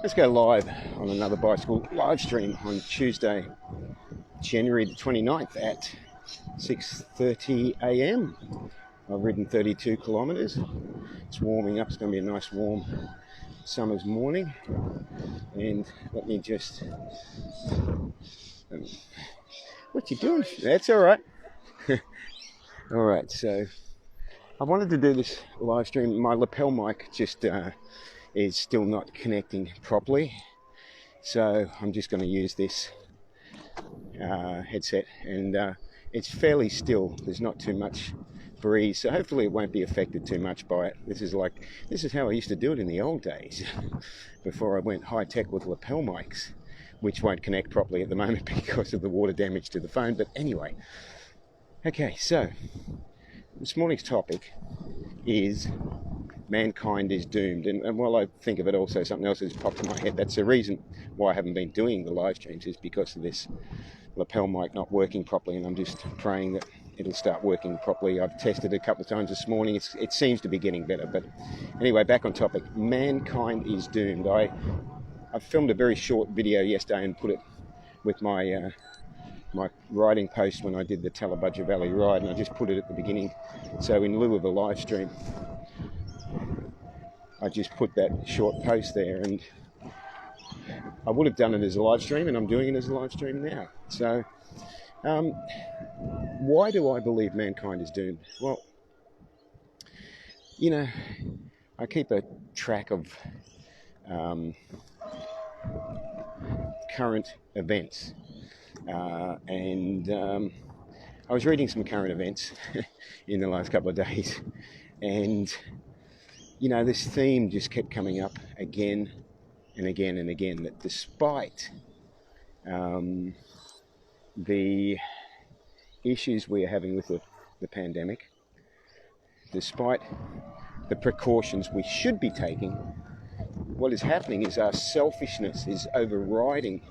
Let's go live on another bicycle live stream on Tuesday, January the 29th at 6:30 a.m. I've ridden 32 kilometres. It's warming up. It's going to be a nice warm summer's morning. And let me just... what you doing? That's all right. All right, so I wanted to do this live stream. My lapel mic just is still not connecting properly. So I'm just going to use this headset, and it's fairly still. There's not too much breeze, so hopefully it won't be affected too much by it. This is how I used to do it in the old days, before I went high tech with lapel mics, which won't connect properly at the moment because of the water damage to the phone. But anyway, okay, so this morning's topic is mankind is doomed, and while I think of it, also something else has popped in my head. That's the reason why I haven't been doing the live streams, is because of this lapel mic not working properly, and I'm just praying that it'll start working properly. I've tested it a couple of times this morning. It seems to be getting better. But anyway, back on topic. Mankind is doomed. I filmed a very short video yesterday and put it with my my riding post when I did the Tallabudja Valley ride, and I just put it at the beginning. So in lieu of a live stream, I just put that short post there, and I would have done it as a live stream, and I'm doing it as a live stream now. So why do I believe mankind is doomed? Well, you know, I keep a track of current events, and I was reading some current events in the last couple of days, and you know, this theme just kept coming up again and again and again, that despite the issues we are having with the pandemic, despite the precautions we should be taking, what is happening is our selfishness is overriding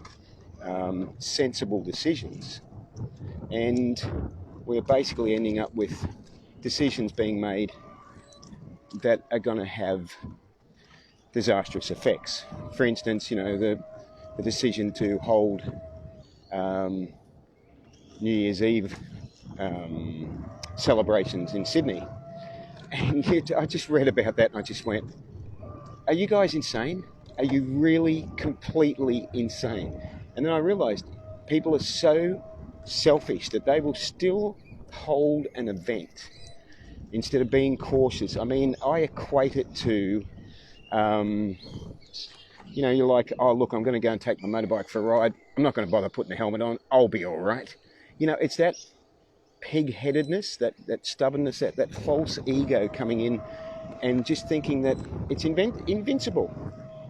sensible decisions, and we're basically ending up with decisions being made that are going to have disastrous effects. For instance, you know, the decision to hold New Year's Eve celebrations in Sydney. And yet I just read about that and I just went, are you guys insane? Are you really completely insane? And then I realised people are so selfish that they will still hold an event instead of being cautious. I mean, I equate it to, you know, you're like, oh, look, I'm going to go and take my motorbike for a ride. I'm not going to bother putting a helmet on. I'll be all right. You know, it's that pig-headedness, that stubbornness, that false ego coming in and just thinking that it's invincible.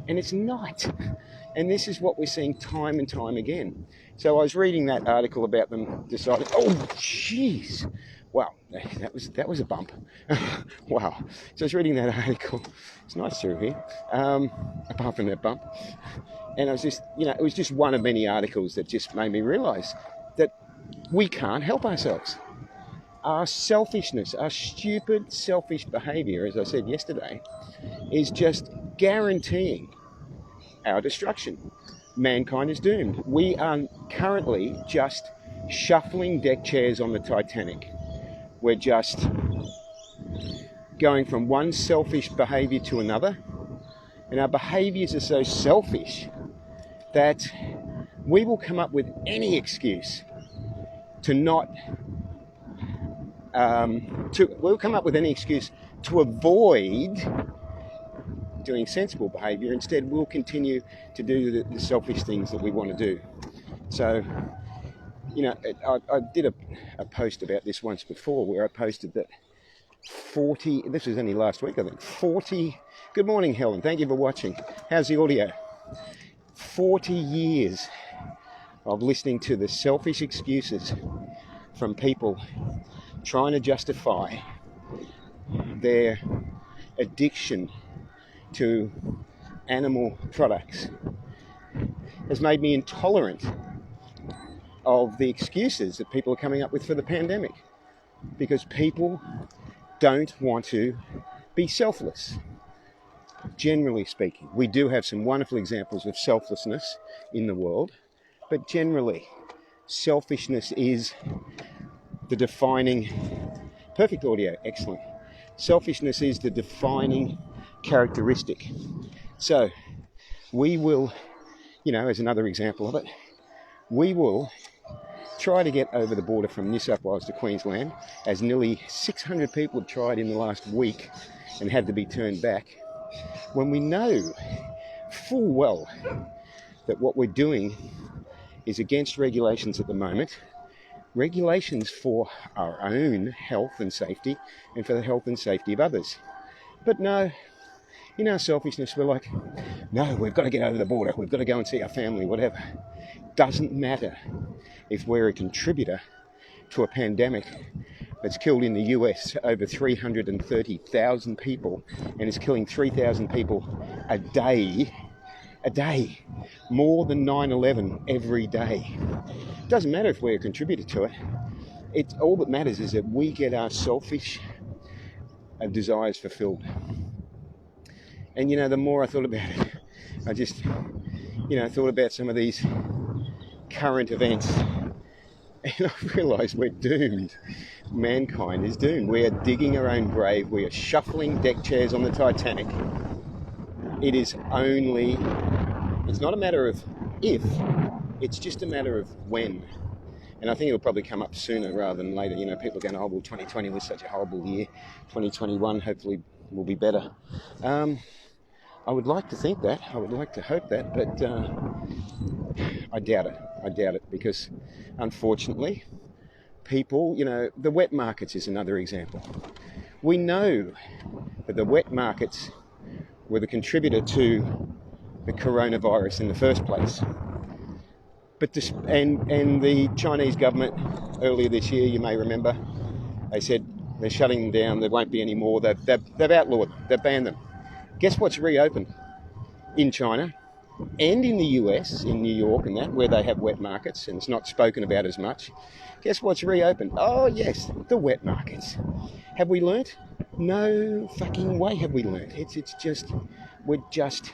And it's not. And this is what we're seeing time and time again. So I was reading that article about them deciding, oh, jeez. Wow, that was a bump. Wow. So I was reading that article. It's nice through here, apart from that bump. And I was just, you know, it was just one of many articles that just made me realise that we can't help ourselves. Our selfishness, our stupid, selfish behaviour, as I said yesterday, is just guaranteeing our destruction. Mankind is doomed. We are currently just shuffling deck chairs on the Titanic. We're just going from one selfish behaviour to another, and our behaviours are so selfish that we will come up with any excuse to not we'll come up with any excuse to avoid doing sensible behaviour. Instead, we'll continue to do the selfish things that we want to do. So, you know, I did a post about this once before, where I posted that 40, this was only last week, I think, 40, good morning, Helen, thank you for watching. How's the audio? 40 years of listening to the selfish excuses from people trying to justify their addiction to animal products has made me intolerant of the excuses that people are coming up with for the pandemic, because people don't want to be selfless. generally speaking. We do have some wonderful examples of selflessness in the world, but generally, selfishness is the defining, perfect audio, excellent. Selfishness is the defining characteristic. So we will, as another example of it, we will try to get over the border from New South Wales to Queensland, as nearly 600 people have tried in the last week and had to be turned back, when we know full well that what we're doing is against regulations at the moment, regulations for our own health and safety and for the health and safety of others. But no, in our selfishness, we're like, no, we've got to get over the border, we've got to go and see our family, whatever. Doesn't matter if we're a contributor to a pandemic that's killed in the US over 330,000 people and is killing 3,000 people a day, more than 9/11 every day. Doesn't matter if we're a contributor to it. It's all that matters is that we get our selfish desires fulfilled. And the more I thought about it, I just thought about some of these current events, and I realised we're doomed. Mankind is doomed. We are digging our own grave. We are shuffling deck chairs on the Titanic. It's not a matter of if, it's just a matter of when. And I think it'll probably come up sooner rather than later. People are going, oh, well, 2020 was such a horrible year. 2021 hopefully will be better. I would like to think that. I would like to hope that. But I doubt it because, unfortunately, people, the wet markets is another example. We know that the wet markets were the contributor to the coronavirus in the first place. But and the Chinese government earlier this year, you may remember, they said they're shutting them down. There won't be any more. They've outlawed them. They've banned them. Guess what's reopened in China and in the US, in New York and that, where they have wet markets and it's not spoken about as much. Guess what's reopened? Oh yes, the wet markets. Have we learnt? No fucking way have we learnt. We're just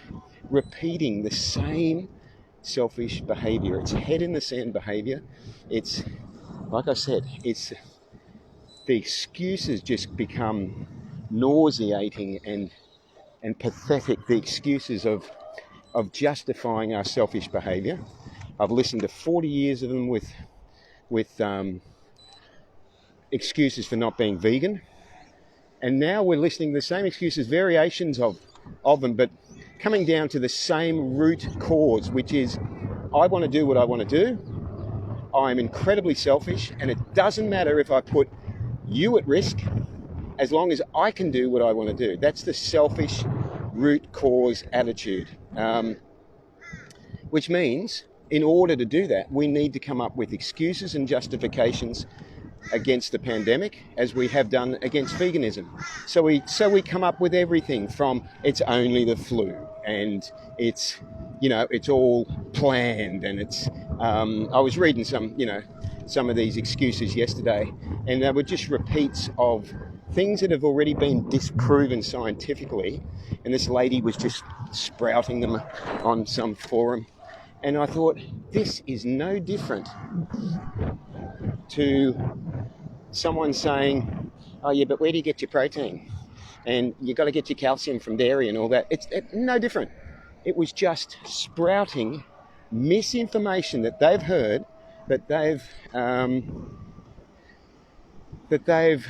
repeating the same selfish behaviour. It's head in the sand behaviour. It's, like I said, the excuses just become nauseating and pathetic. The excuses of justifying our selfish behaviour. I've listened to 40 years of them with excuses for not being vegan, and now we're listening to the same excuses, variations of them, but coming down to the same root cause, which is I want to do what I want to do. I'm incredibly selfish, and it doesn't matter if I put you at risk as long as I can do what I want to do. That's the selfish root cause attitude, which means in order to do that, we need to come up with excuses and justifications against the pandemic, as we have done against veganism. So we come up with everything from it's only the flu, and it's all planned, and it's I was reading some of these excuses yesterday, and they were just repeats of things that have already been disproven scientifically, and this lady was just sprouting them on some forum. And I thought, this is no different to someone saying, oh yeah, but where do you get your protein? And you got to get your calcium from dairy and all that. It's no different. It was just sprouting misinformation that they've heard, that they've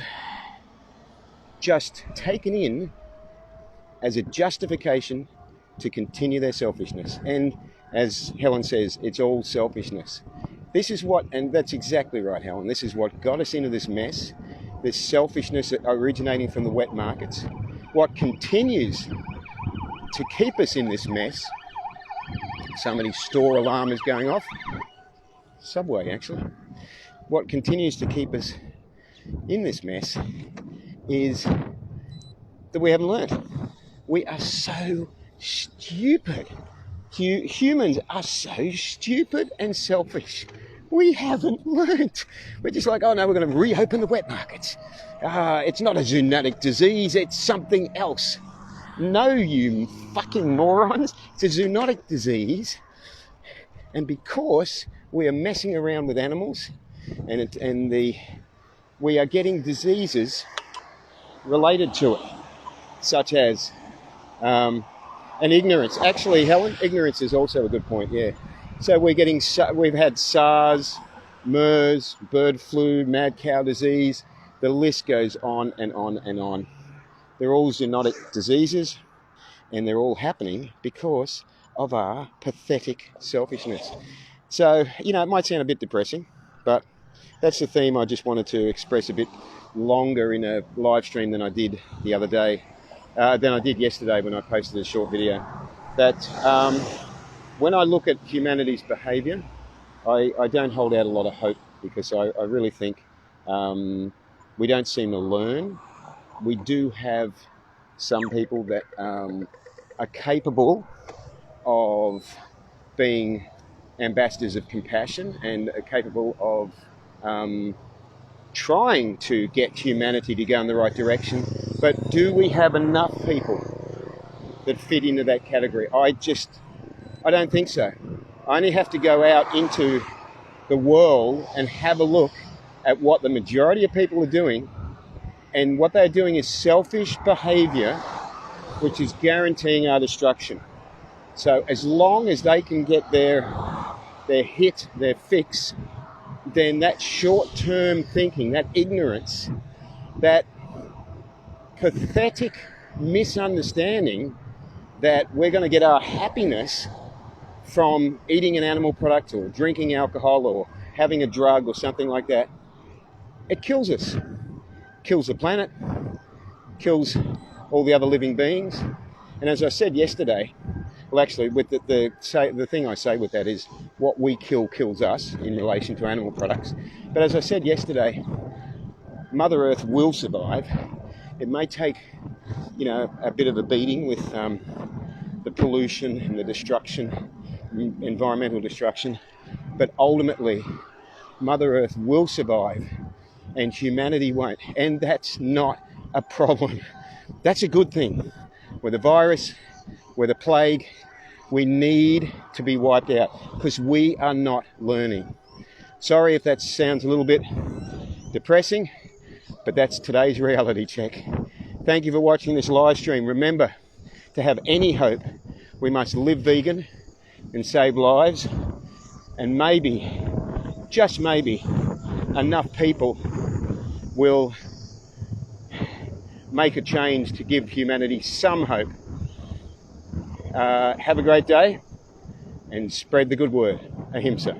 just taken in as a justification to continue their selfishness. And as Helen says, it's all selfishness. This is what, and that's exactly right, Helen, this is what got us into this mess, this selfishness originating from the wet markets. What continues to keep us in this mess, somebody's store alarm is going off, Subway actually. What continues to keep us in this mess is that we haven't learnt. We are so stupid. Humans are so stupid and selfish. We haven't learnt. We're just like, oh no, we're going to reopen the wet markets. It's not a zoonotic disease, it's something else. No, you fucking morons. It's a zoonotic disease. And because we are messing around with animals we are getting diseases related to it, such as and ignorance. Actually, Helen, ignorance is also a good point. Yeah. So we've had SARS, MERS, bird flu, mad cow disease. The list goes on and on and on. They're all zoonotic diseases, and they're all happening because of our pathetic selfishness. So, it might sound a bit depressing, but that's the theme I just wanted to express a bit longer in a live stream than I did the other day, than I did yesterday when I posted a short video. That when I look at humanity's behaviour, I don't hold out a lot of hope, because I really think we don't seem to learn. We do have some people that are capable of being ambassadors of compassion and are capable of trying to get humanity to go in the right direction. But do we have enough people that fit into that category? I don't think so. I only have to go out into the world and have a look at what the majority of people are doing, and what they're doing is selfish behaviour, which is guaranteeing our destruction. So as long as they can get their hit, their fix, then that short-term thinking, that ignorance, that pathetic misunderstanding that we're going to get our happiness from eating an animal product or drinking alcohol or having a drug or something like that, it kills us. Kills the planet, kills all the other living beings. And as I said yesterday, well, actually, with the thing I say with that is what we kill kills us in relation to animal products. But as I said yesterday, Mother Earth will survive. It may take, a bit of a beating with the pollution and the destruction, environmental destruction, but ultimately, Mother Earth will survive and humanity won't. And that's not a problem. That's a good thing. With a virus, with a plague, we need to be wiped out because we are not learning. Sorry if that sounds a little bit depressing, but that's today's reality check. Thank you for watching this live stream. Remember, to have any hope, we must live vegan and save lives, and maybe, just maybe, enough people will make a change to give humanity some hope. Have a great day and spread the good word. Ahimsa.